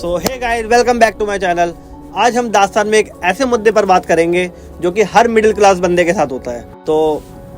So hey guys, welcome back to my channel. आज हम दास्तान में एक ऐसे मुद्दे पर बात करेंगे जो कि हर मिडिल क्लास बंदे के साथ होता है। तो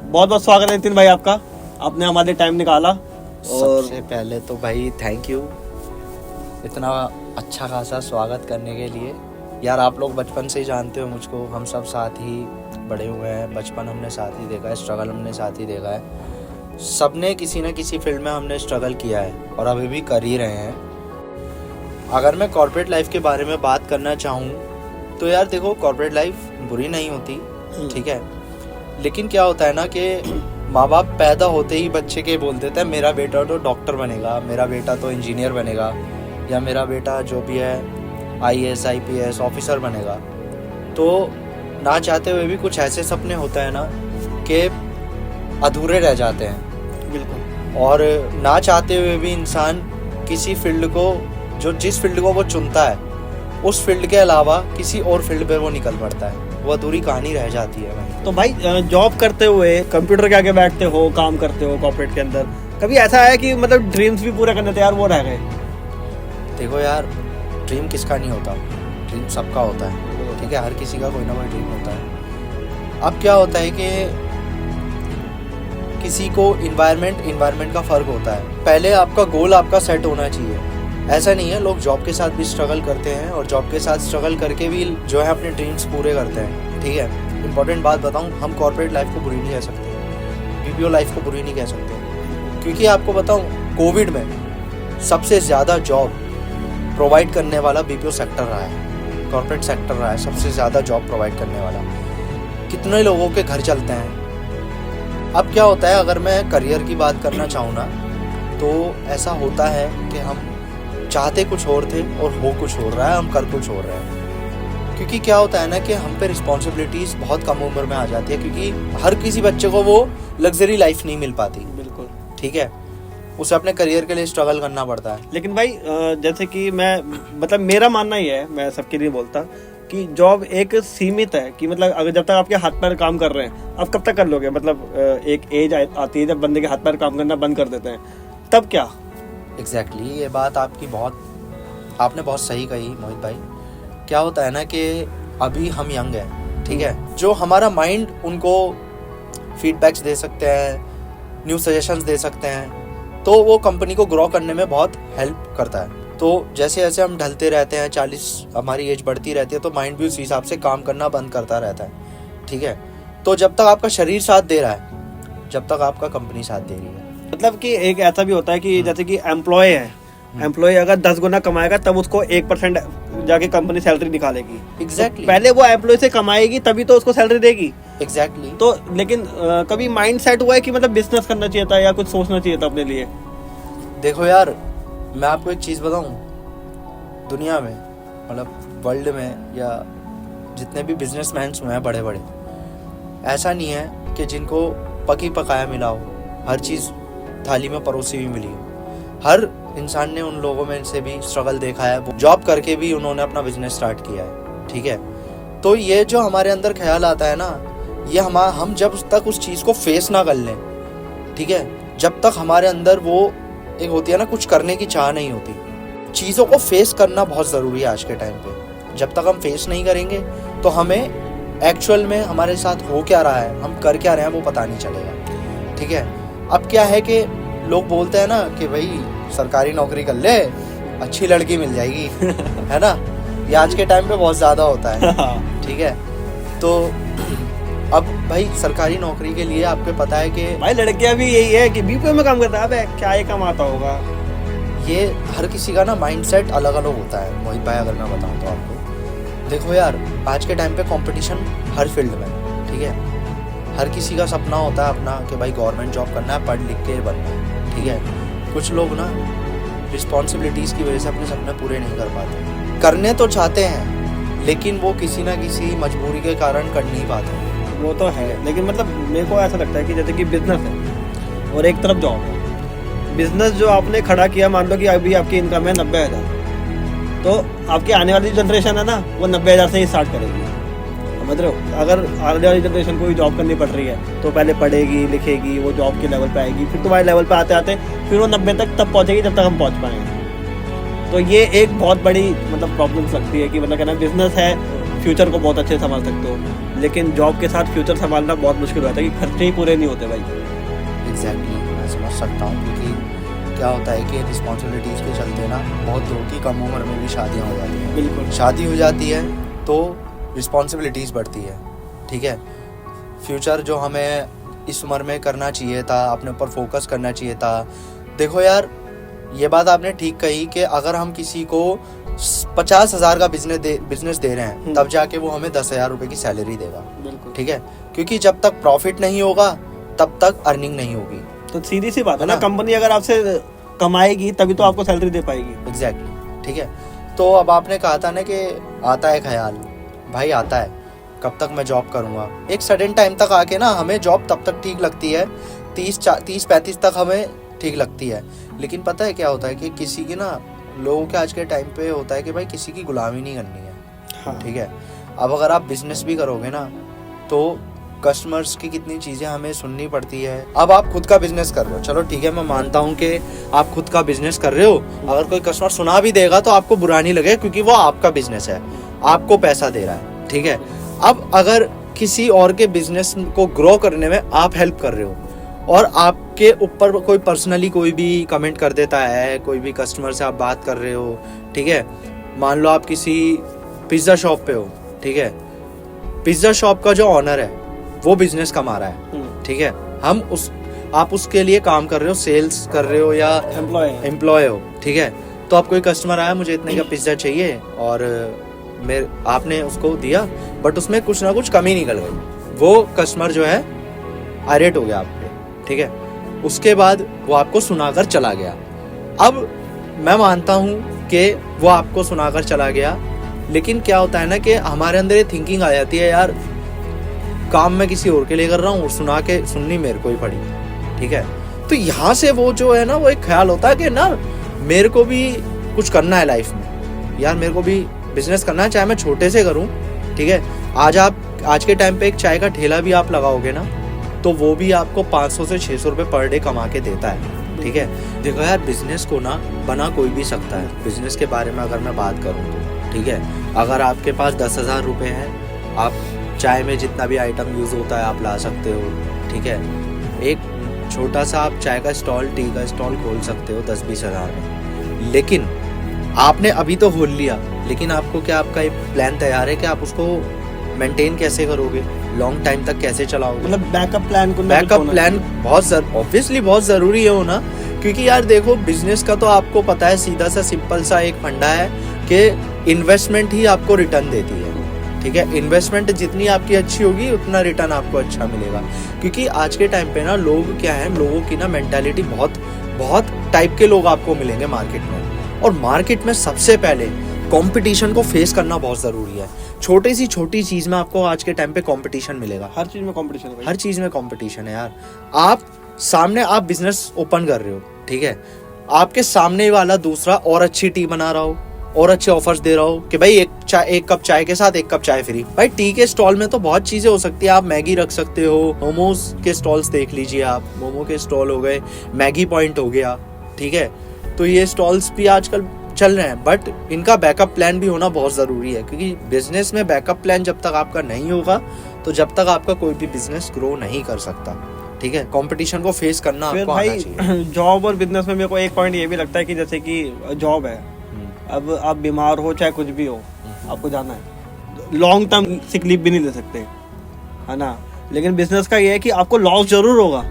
बहुत बहुत स्वागत है नितिन भाई आपका, आपने हमारे टाइम निकाला। और सबसे पहले तो भाई थैंक यू इतना अच्छा खासा स्वागत करने के लिए। यार आप लोग बचपन से ही जानते हो मुझको, हम सब साथ ही बड़े हुए हैं, बचपन हमने साथ ही देखा है, स्ट्रगल हमने साथ ही देखा है। सबने किसी न किसी फील्ड में हमने स्ट्रगल किया है और अभी भी कर ही रहे हैं। अगर मैं कॉर्पोरेट लाइफ के बारे में बात करना चाहूँ तो यार देखो, कॉर्पोरेट लाइफ बुरी नहीं होती, ठीक है, लेकिन क्या होता है ना कि माँ बाप पैदा होते ही बच्चे के बोल देते हैं मेरा बेटा तो डॉक्टर बनेगा, मेरा बेटा तो इंजीनियर बनेगा, या मेरा बेटा जो भी है IAS IPS ऑफिसर बनेगा। तो ना चाहते हुए भी कुछ ऐसे सपने होते हैं ना कि अधूरे रह जाते हैं। बिल्कुल। और ना चाहते हुए भी इंसान किसी फील्ड को, जो जिस फील्ड को वो चुनता है, उस फील्ड के अलावा किसी और फील्ड पे वो निकल पड़ता है, वो अधूरी कहानी रह जाती है भाई। तो भाई जॉब करते हुए कंप्यूटर के आगे बैठते हो, काम करते हो कॉर्पोरेट के अंदर, कभी ऐसा है कि मतलब ड्रीम्स भी पूरे करने थे यार, वो रह गए? देखो यार, ड्रीम किसका नहीं होता, ड्रीम सबका होता है, ठीक है, हर किसी का कोई ना कोई ड्रीम होता है। अब क्या होता है कि किसी को इन्वायरमेंट का फर्क होता है। पहले आपका गोल आपका सेट होना चाहिए। ऐसा नहीं है, लोग जॉब के साथ भी स्ट्रगल करते हैं और जॉब के साथ स्ट्रगल करके भी जो है अपने ड्रीम्स पूरे करते हैं, ठीक है। इंपॉर्टेंट बात बताऊं, हम कॉर्पोरेट लाइफ को बुरी नहीं कह सकते, BPO लाइफ को बुरी नहीं कह सकते, क्योंकि आपको बताऊं, कोविड में सबसे ज़्यादा जॉब प्रोवाइड करने वाला BPO सेक्टर रहा है, कॉर्पोरेट सेक्टर रहा है, सबसे ज़्यादा जॉब प्रोवाइड करने वाला। कितने लोगों के घर चलते हैं। अब क्या होता है, अगर मैं करियर की बात करना चाहूँ ना, तो ऐसा होता है कि हम चाहते कुछ और थे और हो कुछ और रहा है, हम कर कुछ और रहे हैं। क्योंकि क्या होता है ना कि हम पे रिस्पॉन्सिबिलिटीज़ बहुत कम उम्र में आ जाती है, क्योंकि हर किसी बच्चे को वो लग्जरी लाइफ नहीं मिल पाती। बिल्कुल, ठीक है, उसे अपने करियर के लिए स्ट्रगल करना पड़ता है। लेकिन भाई जैसे कि मैं, मतलब मेरा मानना ही है, मैं सबके लिए बोलता कि जॉब एक सीमित है, कि मतलब अगर जब तक आपके हाथ पैर काम कर रहे हैं, आप कब तक कर लोगे? मतलब एक एज आती है जब बंदे के हाथ पैर काम करना बंद कर देते हैं, तब क्या? एग्जैक्टली ये बात आपने बहुत सही कही मोहित भाई। क्या होता है ना कि अभी हम यंग हैं, ठीक है, जो हमारा माइंड उनको फीडबैक्स दे सकते हैं, न्यू सजेशंस दे सकते हैं, तो वो कंपनी को ग्रो करने में बहुत हेल्प करता है। तो जैसे जैसे हम ढलते रहते हैं, 40 हमारी एज बढ़ती रहती है, तो माइंड भी उस हिसाब से काम करना बंद करता रहता है, ठीक है। तो जब तक आपका शरीर साथ दे रहा है, जब तक आपका कंपनी साथ दे रही है। मतलब कि एक ऐसा भी होता है कि जैसे कि एम्प्लॉय है, एम्प्लॉय अगर 10 गुना कमाएगा तब उसको 1% जाके कंपनी सैलरी निकालेगी। एग्जैक्टली, तो पहले वो एम्प्लॉय से कमाएगी तभी तो उसको सैलरी देगी। एग्जैक्टली। तो लेकिन कभी माइंड सेट हुआ है कि मतलब बिजनेस करना चाहिए था या कुछ सोचना चाहिए था अपने लिए? देखो यार, मैं आपको एक चीज़ बताऊं, दुनिया में, मतलब वर्ल्ड में, या जितने भी बिजनेसमैन हुए हैं बड़े बड़े, ऐसा नहीं है कि जिनको पकी पकाया मिला हो, हर चीज़ थाली में परोसी हुई मिली हो। हर इंसान ने उन लोगों में से भी स्ट्रगल देखा है, जॉब करके भी उन्होंने अपना बिजनेस स्टार्ट किया है, ठीक है। तो ये जो हमारे अंदर ख्याल आता है ना, ये हम जब तक उस चीज़ को फेस ना कर लें, ठीक है, जब तक हमारे अंदर वो एक होती है ना, कुछ करने की चाह नहीं होती। चीज़ों को फेस करना बहुत ज़रूरी है आज के टाइम पे। जब तक हम फेस नहीं करेंगे तो हमें एक्चुअल में हमारे साथ हो क्या रहा है, हम कर क्या रहे हैं, वो पता नहीं चलेगा, ठीक है। अब क्या है कि लोग बोलते हैं ना कि भाई सरकारी नौकरी कर ले, अच्छी लड़की मिल जाएगी है ना, ये आज के टाइम पे बहुत ज़्यादा होता है, ठीक है। तो अब भाई सरकारी नौकरी के लिए आपको पता है कि भाई लड़कियां भी यही है कि BPO में काम करता है, अबे क्या ये कमाता होगा। ये हर किसी का ना माइंडसेट अलग अलग होता है मोहित भाई। अगर मैं बताऊं तो आपको, देखो यार, आज के टाइम पे कंपटीशन हर फील्ड में, ठीक है। हर किसी का सपना होता है अपना कि भाई गवर्नमेंट जॉब करना है, पढ़ लिख के बनना है, ठीक है। कुछ लोग ना रिस्पॉन्सिबिलिटीज़ की वजह से अपने सपने पूरे नहीं कर पाते। करने तो चाहते हैं, लेकिन वो किसी ना किसी मजबूरी के कारण कर नहीं पाते। वो तो है, लेकिन मतलब मेरे को ऐसा लगता है कि जैसे कि बिजनेस है और एक तरफ जॉब है। बिजनेस जो आपने खड़ा किया, मान लो कि अभी आपकी इनकम है 90,000, तो आपकी आने वाली जनरेशन है ना, वो 90,000 से ही स्टार्ट करेगी, समझ रहे हो। अगर आने वाली जनरेशन को भी जॉब करनी पड़ रही है तो पहले पढ़ेगी लिखेगी, वो जॉब के लेवल पे आएगी, फिर तुम्हारे लेवल पे आते आते फिर वो 90 तक तब पहुंचेगी जब तक हम पहुंच पाएंगे। तो ये एक बहुत बड़ी मतलब प्रॉब्लम लगती है कि मतलब कहना बिजनेस है, फ्यूचर को बहुत अच्छे से संभाल सकते हो, लेकिन जॉब के साथ फ्यूचर संभालना बहुत मुश्किल होता है कि खर्चे ही पूरे नहीं होते भाई। एग्जैक्टली मैं समझ सकता हूँ, क्योंकि क्या होता है कि रिस्पॉन्सिबिलिटीज़ के चलते ना बहुत लोगों की कम उम्र में भी शादियाँ हो जाती हैं। बिल्कुल, शादी हो जाती है तो रिस्पॉन्सिबिलिटीज़ बढ़ती है, ठीक है। फ्यूचर जो हमें इस उम्र में करना चाहिए था, अपने ऊपर फोकस करना चाहिए था। देखो यार, ये बात आपने ठीक कही कि अगर हम किसी को 50,000 का बिजनेस दे रहे हैं, तब जाके वो हमें 10,000 रुपये की सैलरी देगा, बिल्कुल, ठीक है। क्योंकि जब तक प्रॉफिट नहीं होगा तब तक अर्निंग नहीं होगी। तो सीधी सी बात है ना, है ना? कंपनी अगर आपसे कमाएगी तभी तो आपको सैलरी दे पाएगी। एग्जैक्टली, ठीक है। तो अब आपने कहा था ना कि आता है ख्याल, भाई आता है, कब तक मैं जॉब करूँगा। एक सडन टाइम तक आके ना हमें जॉब तब तक ठीक लगती है, 30-35 तक हमें ठीक लगती है। लेकिन पता है क्या होता है कि किसी की ना, लोगों के आज के टाइम पे होता है कि भाई किसी की गुलामी नहीं करनी है, हाँ। ठीक है। अब अगर आप बिजनेस भी करोगे ना तो कस्टमर्स की कितनी चीज़ें हमें सुननी पड़ती है। अब आप खुद का बिजनेस कर रहे हो, चलो ठीक है, मैं मानता हूँ कि आप खुद का बिजनेस कर रहे हो। अगर कोई कस्टमर सुना भी देगा तो आपको बुरा नहीं लगे, क्योंकि वो आपका बिजनेस है, आपको पैसा दे रहा है, ठीक है। अब अगर किसी और के बिजनेस को ग्रो करने में आप हेल्प कर रहे हो और आपके ऊपर कोई पर्सनली कोई भी कमेंट कर देता है, कोई भी कस्टमर से आप बात कर रहे हो, ठीक है। मान लो आप किसी पिज्ज़ा शॉप पे हो, ठीक है। पिज्ज़ा शॉप का जो ऑनर है वो बिजनेस कमा रहा है, ठीक है। आप उसके लिए काम कर रहे हो, सेल्स कर रहे हो या एम्प्लॉय हो, ठीक है। तो अब कोई कस्टमर आया, मुझे इतने का पिज्ज़ा चाहिए, और आपने उसको दिया, बट उसमें कुछ ना कुछ कमी निकल गई। वो कस्टमर जो है आयरेट हो गया आप पे, ठीक है। उसके बाद वो आपको सुनाकर चला गया। अब मैं मानता हूँ कि वो आपको सुनाकर चला गया, लेकिन क्या होता है ना कि हमारे अंदर ये थिंकिंग आ जाती है, यार काम मैं किसी और के लिए कर रहा हूँ और सुननी मेरे को ही पड़ी, ठीक है। तो यहाँ से वो जो है ना, वो एक ख्याल होता है कि ना मेरे को भी कुछ करना है लाइफ में, यार मेरे को भी बिजनेस करना है, चाहे मैं छोटे से करूँ, ठीक है। आज के टाइम पे एक चाय का ठेला भी आप लगाओगे ना तो वो भी आपको 500 से 600 रुपये पर डे कमा के देता है, ठीक है। देखो यार, बिजनेस को ना बना कोई भी सकता है। बिजनेस के बारे में अगर मैं बात करूँ तो, ठीक है, अगर आपके पास 10,000 रुपये हैं, आप चाय में जितना भी आइटम यूज़ होता है आप ला सकते हो, ठीक है। एक छोटा सा आप चाय का स्टॉल, टी का स्टॉल खोल सकते हो 10-20 हज़ार में। लेकिन आपने अभी तो खोल लिया, लेकिन आपको क्या, आपका एक प्लान तैयार है कि आप उसको मेंटेन कैसे करोगे, लॉन्ग टाइम तक कैसे चलाओगे। मतलब बैकअप प्लान ऑब्वियसली बहुत ज़रूरी है होना, क्योंकि यार देखो, बिजनेस का तो आपको पता है, सीधा सा सिंपल सा एक फंडा है कि इन्वेस्टमेंट ही आपको रिटर्न देती है, ठीक है। इन्वेस्टमेंट जितनी आपकी अच्छी होगी उतना रिटर्न आपको अच्छा मिलेगा। क्योंकि आज के टाइम पे ना लोग क्या है, लोगों की ना मेंटालिटी बहुत टाइप के लोग आपको मिलेंगे मार्केट में, और मार्केट में सबसे पहले कंपटीशन को फेस करना बहुत ज़रूरी है। छोटी चीज़ में आपको आज के टाइम पे कंपटीशन मिलेगा, हर चीज़ में कंपटीशन है, हर चीज़ में कंपटीशन है यार। आप बिजनेस ओपन कर रहे हो, ठीक है, आपके सामने वाला दूसरा और अच्छी टी बना रहा हो और अच्छे ऑफर्स दे रहा हो कि भाई एक कप चाय के साथ 1 कप चाय फ्री। भाई टी के स्टॉल में तो बहुत चीजें हो सकती है, आप मैगी रख सकते हो, मोमोज के स्टॉल्स देख लीजिए आप, मोमो के स्टॉल हो गए, मैगी पॉइंट हो गया, ठीक है। तो ये स्टॉल्स भी आजकल चल रहे हैं, बट इनका बैकअप प्लान भी होना बहुत ज़रूरी है, क्योंकि बिजनेस में बैकअप प्लान जब तक आपका नहीं होगा तो जब तक आपका कोई भी बिजनेस ग्रो नहीं कर सकता, ठीक है। कंपटीशन को फेस करना आपको आना चाहिए। जॉब और बिजनेस में मेरे को एक पॉइंट ये भी लगता है कि जैसे कि जॉब है, अब आप बीमार हो चाहे कुछ भी हो, आपको जाना है, लॉन्ग टर्म सिक लीव भी नहीं ले सकते, है ना। लेकिन बिजनेस का ये है कि आपको लॉस जरूर होगा,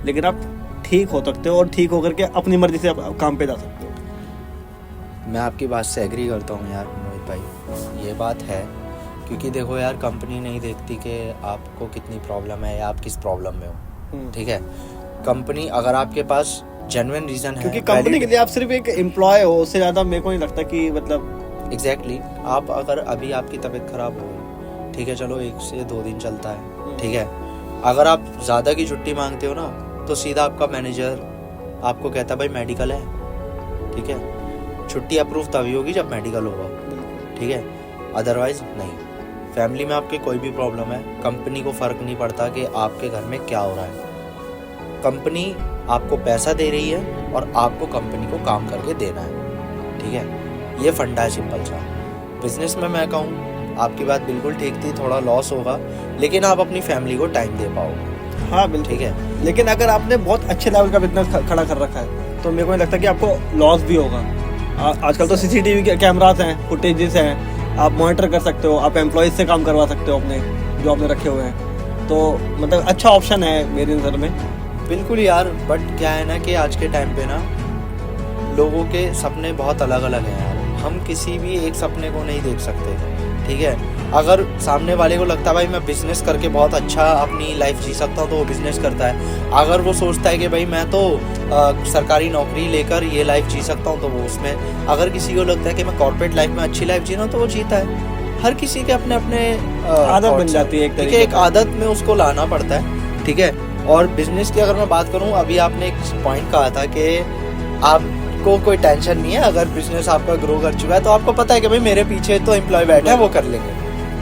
लेकिन आप ठीक हो सकते हो और ठीक होकर के अपनी मर्जी से आप काम पे जा सकते हो। मैं आपकी बात से एग्री करता हूँ यार मोहित भाई, ये बात है। क्योंकि देखो यार, कंपनी नहीं देखती कि आपको कितनी प्रॉब्लम है या आप किस प्रॉब्लम में हो, ठीक है। कंपनी अगर आपके पास जेन्युइन रीजन है, क्योंकि कंपनी के लिए आप सिर्फ एक एम्प्लॉय हो, उससे ज्यादा मेरे को नहीं लगता कि मतलब एग्जैक्टली आप अगर अभी आपकी तबीयत खराब हो गई, ठीक है, चलो 1 से 2 दिन चलता है, ठीक है। अगर आप ज़्यादा की छुट्टी मांगते हो ना तो सीधा आपका मैनेजर आपको कहता है भाई मेडिकल है, ठीक है। छुट्टी अप्रूव तभी होगी जब मेडिकल होगा, ठीक है, अदरवाइज नहीं। फैमिली में आपके कोई भी प्रॉब्लम है, कंपनी को फ़र्क नहीं पड़ता कि आपके घर में क्या हो रहा है। कंपनी आपको पैसा दे रही है और आपको कंपनी को काम करके देना है, ठीक है। ये फंडा है सिंपल सा। बिजनेस में मैं कहूँ आपकी बात बिल्कुल ठीक थी, थोड़ा लॉस होगा लेकिन आप अपनी फैमिली को टाइम दे पाओगे। हाँ बिल्कुल, ठीक है। लेकिन अगर आपने बहुत अच्छे लेवल का बिजनेस खड़ा कर रखा है तो मेरे को नहीं लगता कि आपको लॉस भी होगा। आजकल तो CCTV के कैमरास हैं, फुटेजेस हैं, आप मॉनिटर कर सकते हो, आप एम्प्लॉयज़ से काम करवा सकते हो अपने जो आपने रखे हुए हैं। तो मतलब अच्छा ऑप्शन है मेरी नज़र में। बिल्कुल यार, बट क्या है ना कि आज के टाइम पे ना लोगों के सपने बहुत अलग अलग हैं यार। हम किसी भी एक सपने को नहीं देख सकते, ठीक है। अगर सामने वाले को लगता है भाई मैं बिजनेस करके बहुत अच्छा अपनी लाइफ जी सकता हूँ तो वो बिजनेस करता है। अगर वो सोचता है कि भाई मैं तो सरकारी नौकरी लेकर ये लाइफ जी सकता हूँ तो वो उसमें। अगर किसी को लगता है कि मैं कॉर्पोरेट लाइफ में अच्छी लाइफ जी रहा हूँ तो वो जीता है। हर किसी के अपने अपने आदत बन जाती है एक ठीक है, एक आदत में उसको लाना पड़ता है, ठीक है। और बिजनेस की अगर मैं बात करूँ, अभी आपने एक पॉइंट कहा था कि आपको कोई टेंशन नहीं है अगर बिजनेस आपका ग्रो कर चुका है तो आपको पता है कि भाई मेरे पीछे तो एम्प्लॉय बैठे हैं वो कर लेंगे,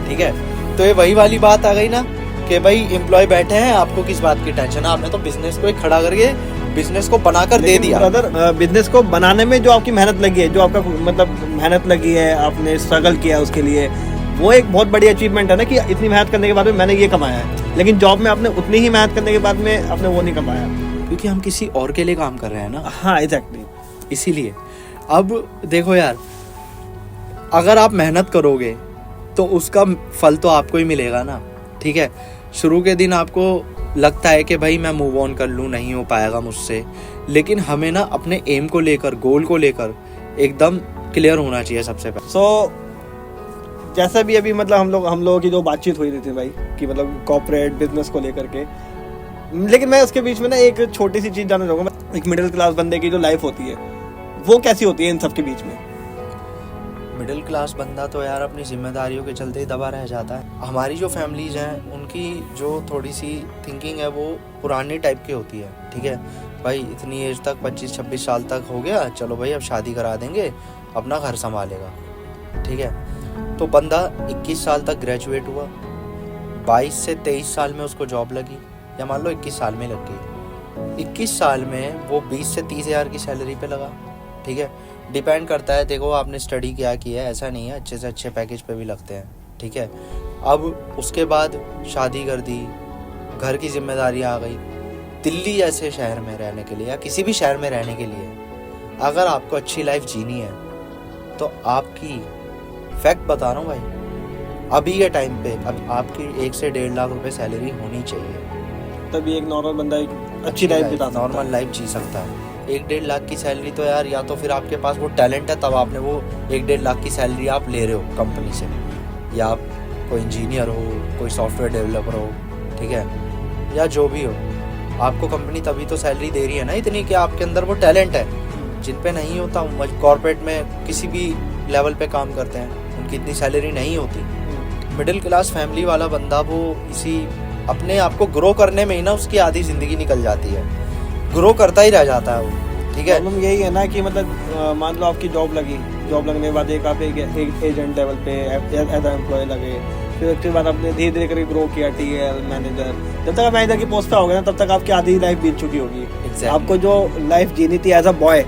ठीक है। तो ये वही वाली बात आ गई ना कि भाई एम्प्लॉय बैठे हैं, आपको किस बात की टेंशन है। आपने तो बिजनेस को एक खड़ा करके बिजनेस को बनाकर दे दिया। ब्रदर, बिजनेस को बनाने में जो आपकी मेहनत लगी है, जो आपका मतलब मेहनत लगी है, आपने स्ट्रगल किया उसके लिए, वो एक बहुत बड़ी अचीवमेंट है ना कि इतनी मेहनत करने के बाद में मैंने ये कमाया है। लेकिन जॉब में आपने उतनी ही मेहनत करने के बाद में आपने वो नहीं कमाया, क्योंकि हम किसी और के लिए काम कर रहे हैं ना। हाँ एग्जैक्टली, इसीलिए अब देखो यार, अगर आप मेहनत करोगे तो उसका फल तो आपको ही मिलेगा ना, ठीक है। शुरू के दिन आपको लगता है कि भाई मैं मूव ऑन कर लूँ, नहीं हो पाएगा मुझसे, लेकिन हमें ना अपने एम को लेकर, गोल को लेकर एकदम क्लियर होना चाहिए सबसे पहले। सो जैसा भी अभी मतलब हम लोगों की जो बातचीत हुई थी भाई कि मतलब कॉर्पोरेट बिजनेस को लेकर के, लेकिन मैं उसके बीच में ना एक छोटी सी चीज़ जानना चाहूँगा। एक मिडिल क्लास बंदे की जो लाइफ होती है वो कैसी होती है इन सब के बीच में? मिडिल क्लास बंदा तो यार अपनी जिम्मेदारियों के चलते ही दबा रह जाता है। हमारी जो फैमिलीज हैं उनकी जो थोड़ी सी थिंकिंग है वो पुरानी टाइप की होती है, ठीक है। भाई इतनी एज तक 25-26 साल तक हो गया, चलो भाई अब शादी करा देंगे, अपना घर संभालेगा, ठीक है। तो बंदा 21 साल तक ग्रेजुएट हुआ, 22 से 23 साल में उसको जॉब लगी, या मान लो 21 साल में लग गई। 21 साल में वो 20 से 30 हज़ार की सैलरी पे लगा, ठीक है। डिपेंड करता है, देखो आपने स्टडी क्या किया है, ऐसा नहीं है, अच्छे से अच्छे पैकेज पे भी लगते हैं, ठीक है। अब उसके बाद शादी कर दी, घर की जिम्मेदारी आ गई। दिल्ली जैसे शहर में रहने के लिए या किसी भी शहर में रहने के लिए अगर आपको अच्छी लाइफ जीनी है तो आपकी, फैक्ट बता रहा हूँ भाई, अभी के टाइम पे अब आपकी 1 से 1.5 लाख रुपए सैलरी होनी चाहिए, तभी एक नॉर्मल बंदा एक अच्छी लाइफ बिता सकता है, नॉर्मल लाइफ जी सकता है। 1-1.5 लाख की सैलरी तो यार, या तो फिर आपके पास वो टैलेंट है तब आपने वो 1-1.5 लाख की सैलरी आप ले रहे हो कंपनी से, या आप कोई इंजीनियर हो, कोई सॉफ्टवेयर डेवलपर हो, ठीक है, या जो भी हो, आपको कंपनी तभी तो सैलरी दे रही है ना इतनी कि आपके अंदर वो टैलेंट है। जिन पे नहीं होता, कॉर्पोरेट में किसी भी लेवल पे काम करते हैं, उनकी इतनी सैलरी नहीं होती। मिडिल क्लास फैमिली वाला बंदा वो इसी अपने आप को ग्रो करने में ही ना उसकी आधी ज़िंदगी निकल जाती है, ग्रो करता ही रह जाता है वो, ठीक है। प्रॉब्लम यही है ना कि मतलब मान लो आपकी जॉब लगी, जॉब लगने के बाद एक आप एक एजेंट लेवल पे एज एम्प्लॉय लगे, फिर उसके बाद आपने धीरे धीरे करके ग्रो किया, TL मैनेजर, जब तक आप मैनेजर की पोस्ट पे हो गए ना तब तक आपकी आधी लाइफ बीत चुकी होगी। exactly. आपको जो लाइफ जीनी थी एज अ बॉय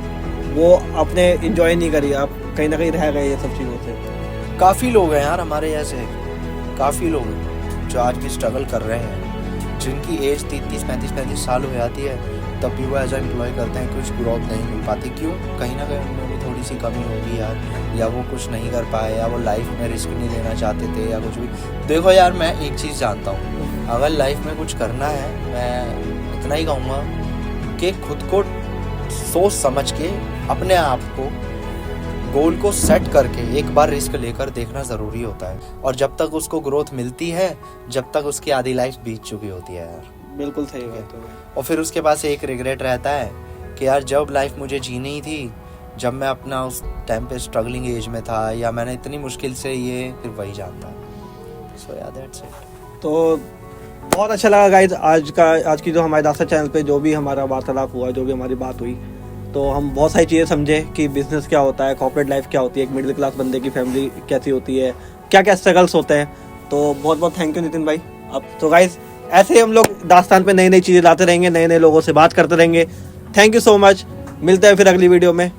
वो आपने इंजॉय नहीं करी, आप कहीं ना कहीं रह गए ये सब चीज़ों से। काफ़ी लोग हैं यार हमारे जैसे, काफ़ी लोग हैं जो आज भी स्ट्रगल कर रहे हैं, जिनकी एज 30-35 साल हो जाती है तब भी वो एज एम्प्लॉय करते हैं, कुछ ग्रोथ नहीं मिल पाती। क्यों? कहीं ना कहीं उनमें भी थोड़ी सी कमी होगी यार, या वो कुछ नहीं कर पाए, या वो लाइफ में रिस्क नहीं लेना चाहते थे, या कुछ भी। देखो यार, मैं एक चीज़ जानता हूँ, अगर लाइफ में कुछ करना है, मैं इतना ही कहूँगा कि खुद को सोच समझ के अपने आप को गोल को सेट करके एक बार रिस्क लेकर देखना ज़रूरी होता है, और जब तक उसको ग्रोथ मिलती है, जब तक उसकी आधी लाइफ बीत चुकी होती है यार। बिल्कुल सही बात है। और फिर उसके पास एक रिग्रेट रहता है कि यार जब लाइफ मुझे जीनी ही थी, जब मैं अपना उस टाइम पे स्ट्रगलिंग एज में था, या मैंने इतनी मुश्किल से ये, फिर वही जानता। सो यार दैट्स इट। तो बहुत अच्छा लगा गाइज आज की जो हमारे दास्ता चैनल पे जो भी हमारा वार्तालाप हुआ, जो भी हमारी बात हुई, तो हम बहुत सारी चीज़ें समझे कि बिजनेस क्या होता है, कॉर्पोरेट लाइफ क्या होती है, एक मिडिल क्लास बंदे की फैमिली कैसी होती है, क्या क्या स्ट्रगल्स होते हैं। तो बहुत बहुत थैंक यू नितिन भाई। अब तो गाइज ऐसे ही हम लोग दास्तान पे नई नई चीज़ें लाते रहेंगे, नए नए लोगों से बात करते रहेंगे। थैंक यू सो मच, मिलते हैं फिर अगली वीडियो में।